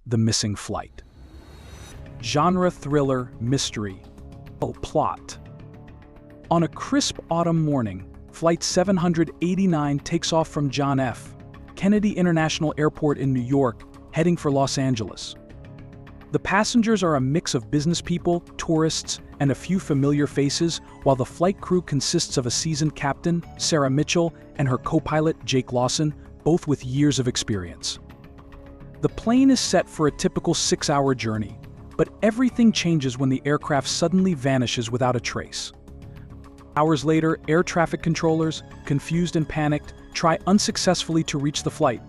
The Missing Flight. Genre: thriller, mystery. Plot. On a crisp autumn morning, Flight 789 takes off from John F. Kennedy International Airport in New York, heading for Los Angeles. The passengers are a mix of business people, tourists, and a few familiar faces, while the flight crew consists of a seasoned captain, Sarah Mitchell, and her co-pilot, Jake Lawson, both with years of experience. The plane is set for a typical 6-hour journey, but everything changes when the aircraft suddenly vanishes without a trace. Hours later, air traffic controllers, confused and panicked, try unsuccessfully to reach the flight.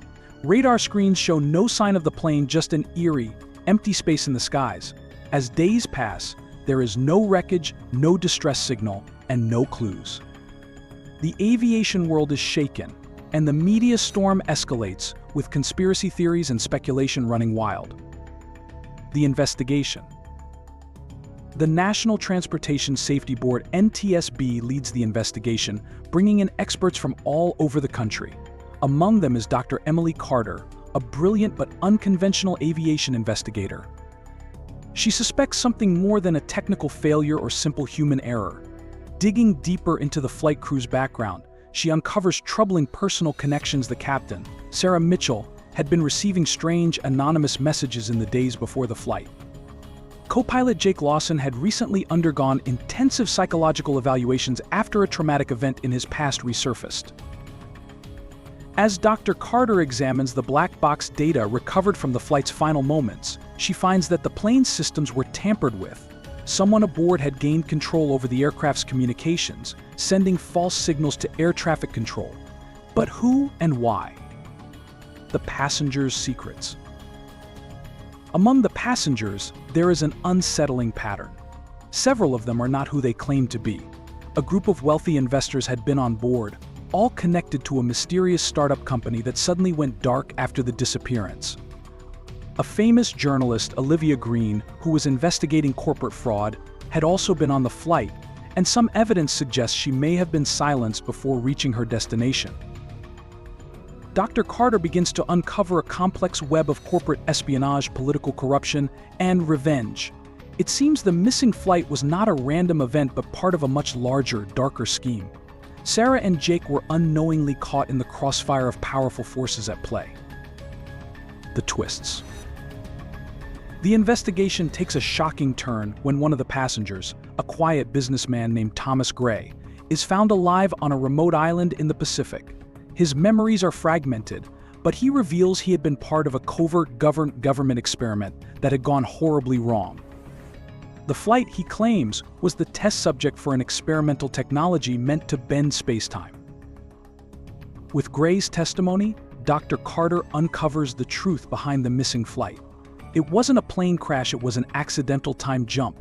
Radar screens show no sign of the plane, just an eerie, empty space in the skies. As days pass, there is no wreckage, no distress signal, and no clues. The aviation world is shaken, and the media storm escalates, with conspiracy theories and speculation running wild. The investigation. The National Transportation Safety Board (NTSB) leads the investigation, bringing in experts from all over the country. Among them is Dr. Emily Carter, a brilliant but unconventional aviation investigator. She suspects something more than a technical failure or simple human error. Digging deeper into the flight crew's background, she uncovers troubling personal connections. The captain, Sarah Mitchell, had been receiving strange, anonymous messages in the days before the flight. Co-pilot Jake Lawson had recently undergone intensive psychological evaluations after a traumatic event in his past resurfaced. As Dr. Carter examines the black box data recovered from the flight's final moments, she finds that the plane's systems were tampered with. Someone aboard had gained control over the aircraft's communications, sending false signals to air traffic control. But who and why? The passengers' secrets. Among the passengers, there is an unsettling pattern. Several of them are not who they claim to be. A group of wealthy investors had been on board, all connected to a mysterious startup company that suddenly went dark after the disappearance. A famous journalist, Olivia Green, who was investigating corporate fraud, had also been on the flight, and some evidence suggests she may have been silenced before reaching her destination. Dr. Carter begins to uncover a complex web of corporate espionage, political corruption, and revenge. It seems the missing flight was not a random event but part of a much larger, darker scheme. Sarah and Jake were unknowingly caught in the crossfire of powerful forces at play. The twists. The investigation takes a shocking turn when one of the passengers, a quiet businessman named Thomas Gray, is found alive on a remote island in the Pacific. His memories are fragmented, but he reveals he had been part of a covert government experiment that had gone horribly wrong. The flight, he claims, was the test subject for an experimental technology meant to bend space-time. With Gray's testimony, Dr. Carter uncovers the truth behind the missing flight. It wasn't a plane crash, it was an accidental time jump.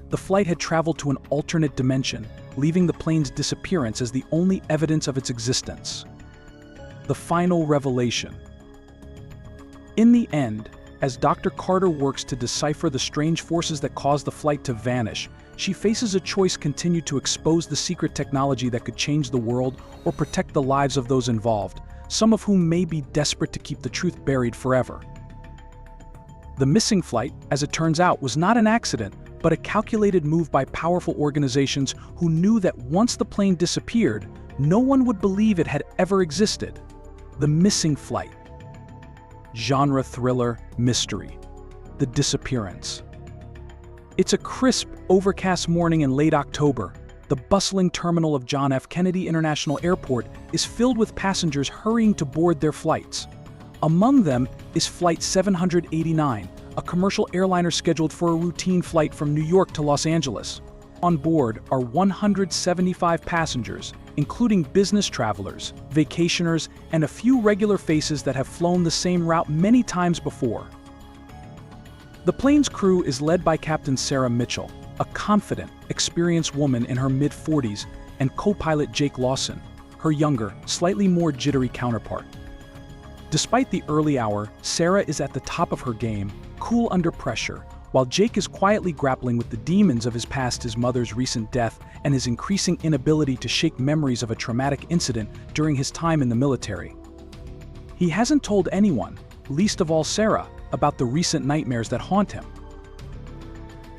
The flight had traveled to an alternate dimension, leaving the plane's disappearance as the only evidence of its existence. The final revelation. In the end, as Dr. Carter works to decipher the strange forces that caused the flight to vanish, she faces a choice: continue to expose the secret technology that could change the world or protect the lives of those involved, some of whom may be desperate to keep the truth buried forever. The missing flight, as it turns out, was not an accident, but a calculated move by powerful organizations who knew that once the plane disappeared, no one would believe it had ever existed. The missing flight. Genre: thriller, mystery. The disappearance. It's a crisp, overcast morning in late October. The bustling terminal of John F. Kennedy International Airport is filled with passengers hurrying to board their flights. Among them is Flight 789, a commercial airliner scheduled for a routine flight from New York to Los Angeles. On board are 175 passengers, including business travelers, vacationers, and a few regular faces that have flown the same route many times before. The plane's crew is led by Captain Sarah Mitchell, a confident, experienced woman in her mid-40s, and co-pilot Jake Lawson, her younger, slightly more jittery counterpart. Despite the early hour, Sarah is at the top of her game, cool under pressure, while Jake is quietly grappling with the demons of his past, his mother's recent death, and his increasing inability to shake memories of a traumatic incident during his time in the military. He hasn't told anyone, least of all Sarah, about the recent nightmares that haunt him.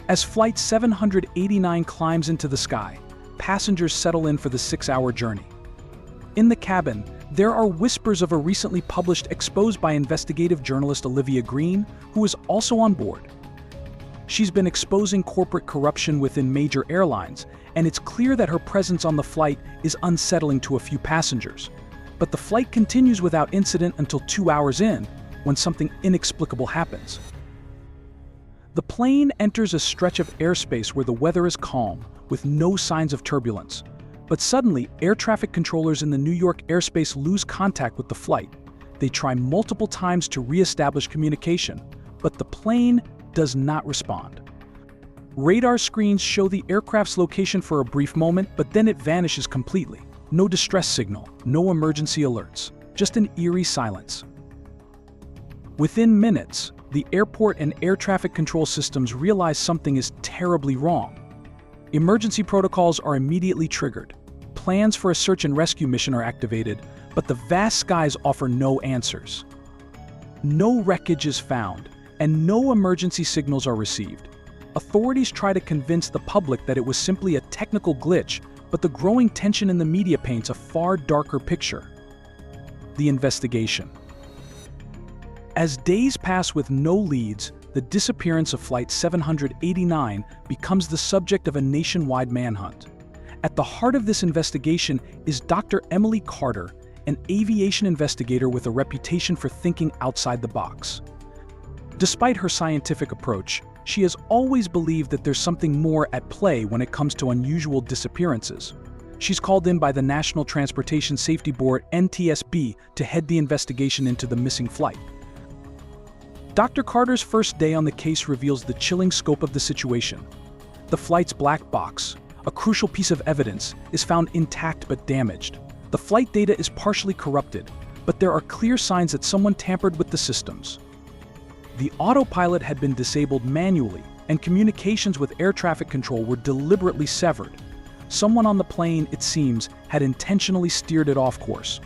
As Flight 789 climbs into the sky, passengers settle in for the 6-hour journey. In the cabin, there are whispers of a recently published expose by investigative journalist Olivia Green, who is also on board. She's been exposing corporate corruption within major airlines, and it's clear that her presence on the flight is unsettling to a few passengers. But the flight continues without incident until 2 hours in, when something inexplicable happens. The plane enters a stretch of airspace where the weather is calm, with no signs of turbulence. But suddenly, air traffic controllers in the New York airspace lose contact with the flight. They try multiple times to re-establish communication, but the plane does not respond. Radar screens show the aircraft's location for a brief moment, but then it vanishes completely. No distress signal, no emergency alerts, just an eerie silence. Within minutes, the airport and air traffic control systems realize something is terribly wrong. Emergency protocols are immediately triggered. Plans for a search and rescue mission are activated, but the vast skies offer no answers. No wreckage is found, and no emergency signals are received. Authorities try to convince the public that it was simply a technical glitch, but the growing tension in the media paints a far darker picture. The investigation. As days pass with no leads, the disappearance of Flight 789 becomes the subject of a nationwide manhunt. At the heart of this investigation is Dr. Emily Carter, an aviation investigator with a reputation for thinking outside the box. Despite her scientific approach, she has always believed that there's something more at play when it comes to unusual disappearances. She's called in by the National Transportation Safety Board (NTSB) to head the investigation into the missing flight. Dr. Carter's first day on the case reveals the chilling scope of the situation. The flight's black box, a crucial piece of evidence, is found intact but damaged. The flight data is partially corrupted, but there are clear signs that someone tampered with the systems. The autopilot had been disabled manually, and communications with air traffic control were deliberately severed. Someone on the plane, it seems, had intentionally steered it off course.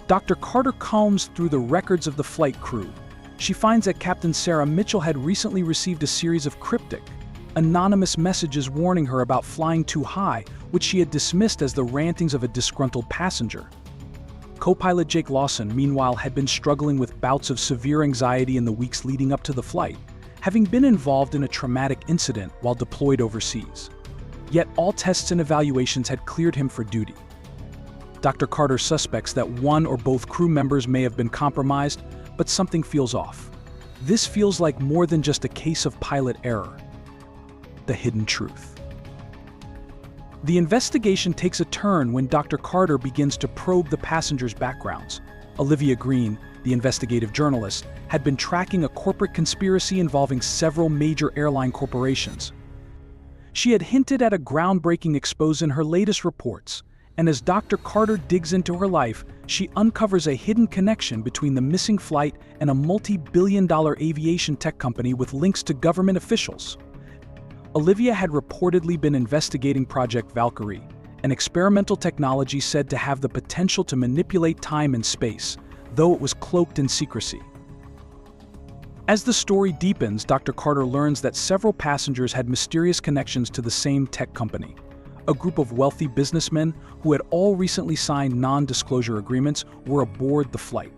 Dr. Carter combs through the records of the flight crew. She finds that Captain Sarah Mitchell had recently received a series of cryptic, anonymous messages warning her about flying too high, which she had dismissed as the rantings of a disgruntled passenger. Co-pilot Jake Lawson, meanwhile, had been struggling with bouts of severe anxiety in the weeks leading up to the flight, having been involved in a traumatic incident while deployed overseas. Yet all tests and evaluations had cleared him for duty. Dr. Carter suspects that one or both crew members may have been compromised, but something feels off. This feels like more than just a case of pilot error. The hidden truth. The investigation takes a turn when Dr. Carter begins to probe the passengers' backgrounds. Olivia Green, the investigative journalist, had been tracking a corporate conspiracy involving several major airline corporations. She had hinted at a groundbreaking expose in her latest reports, and as Dr. Carter digs into her life, she uncovers a hidden connection between the missing flight and a multi-billion-dollar aviation tech company with links to government officials. Olivia had reportedly been investigating Project Valkyrie, an experimental technology said to have the potential to manipulate time and space, though it was cloaked in secrecy. As the story deepens, Dr. Carter learns that several passengers had mysterious connections to the same tech company. A group of wealthy businessmen who had all recently signed non-disclosure agreements were aboard the flight.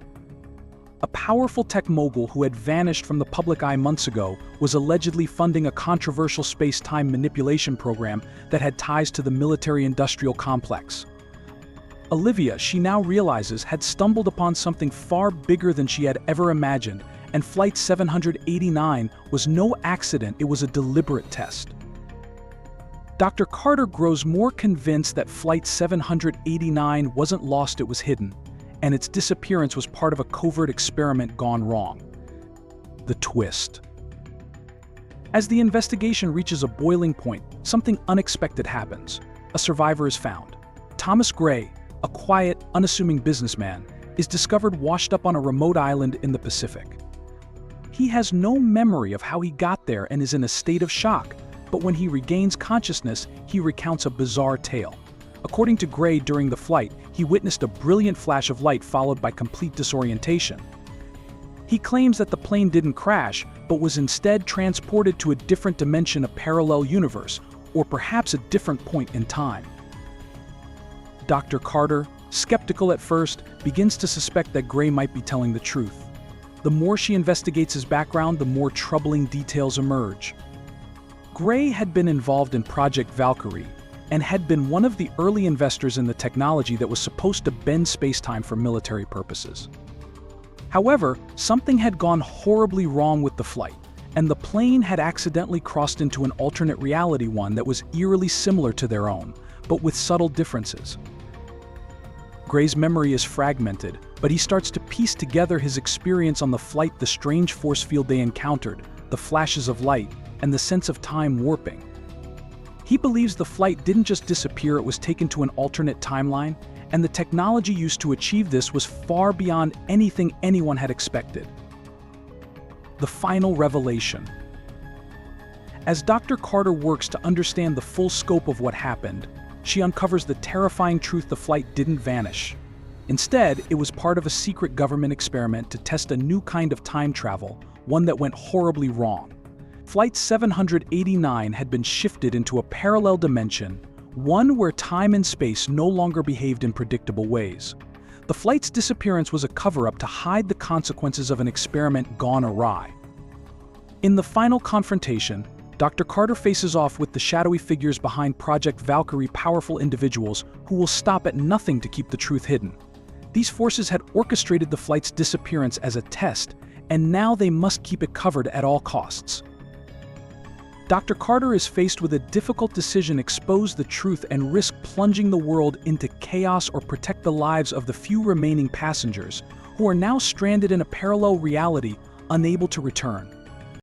A powerful tech mogul who had vanished from the public eye months ago was allegedly funding a controversial space-time manipulation program that had ties to the military-industrial complex. Olivia, she now realizes, had stumbled upon something far bigger than she had ever imagined, and Flight 789 was no accident, it was a deliberate test. Dr. Carter grows more convinced that Flight 789 wasn't lost, it was hidden, and its disappearance was part of a covert experiment gone wrong. The twist. As the investigation reaches a boiling point, something unexpected happens. A survivor is found. Thomas Gray, a quiet, unassuming businessman, is discovered washed up on a remote island in the Pacific. He has no memory of how he got there and is in a state of shock, but when he regains consciousness, he recounts a bizarre tale. According to Gray, during the flight, he witnessed a brilliant flash of light followed by complete disorientation. He claims that the plane didn't crash, but was instead transported to a different dimension, a parallel universe, or perhaps a different point in time. Dr. Carter, skeptical at first, begins to suspect that Gray might be telling the truth. The more she investigates his background, the more troubling details emerge. Gray had been involved in Project Valkyrie and had been one of the early investors in the technology that was supposed to bend space-time for military purposes. However, something had gone horribly wrong with the flight, and the plane had accidentally crossed into an alternate reality, one that was eerily similar to their own, but with subtle differences. Gray's memory is fragmented, but he starts to piece together his experience on the flight, the strange force field they encountered, the flashes of light, and the sense of time warping. He believes the flight didn't just disappear, it was taken to an alternate timeline, and the technology used to achieve this was far beyond anything anyone had expected. The final revelation. As Dr. Carter works to understand the full scope of what happened, she uncovers the terrifying truth: the flight didn't vanish. Instead, it was part of a secret government experiment to test a new kind of time travel, one that went horribly wrong. Flight 789 had been shifted into a parallel dimension, one where time and space no longer behaved in predictable ways. The flight's disappearance was a cover-up to hide the consequences of an experiment gone awry. In the final confrontation, Dr. Carter faces off with the shadowy figures behind Project Valkyrie, powerful individuals who will stop at nothing to keep the truth hidden. These forces had orchestrated the flight's disappearance as a test, and now they must keep it covered at all costs. Dr. Carter is faced with a difficult decision: expose the truth and risk plunging the world into chaos, or protect the lives of the few remaining passengers who are now stranded in a parallel reality, unable to return.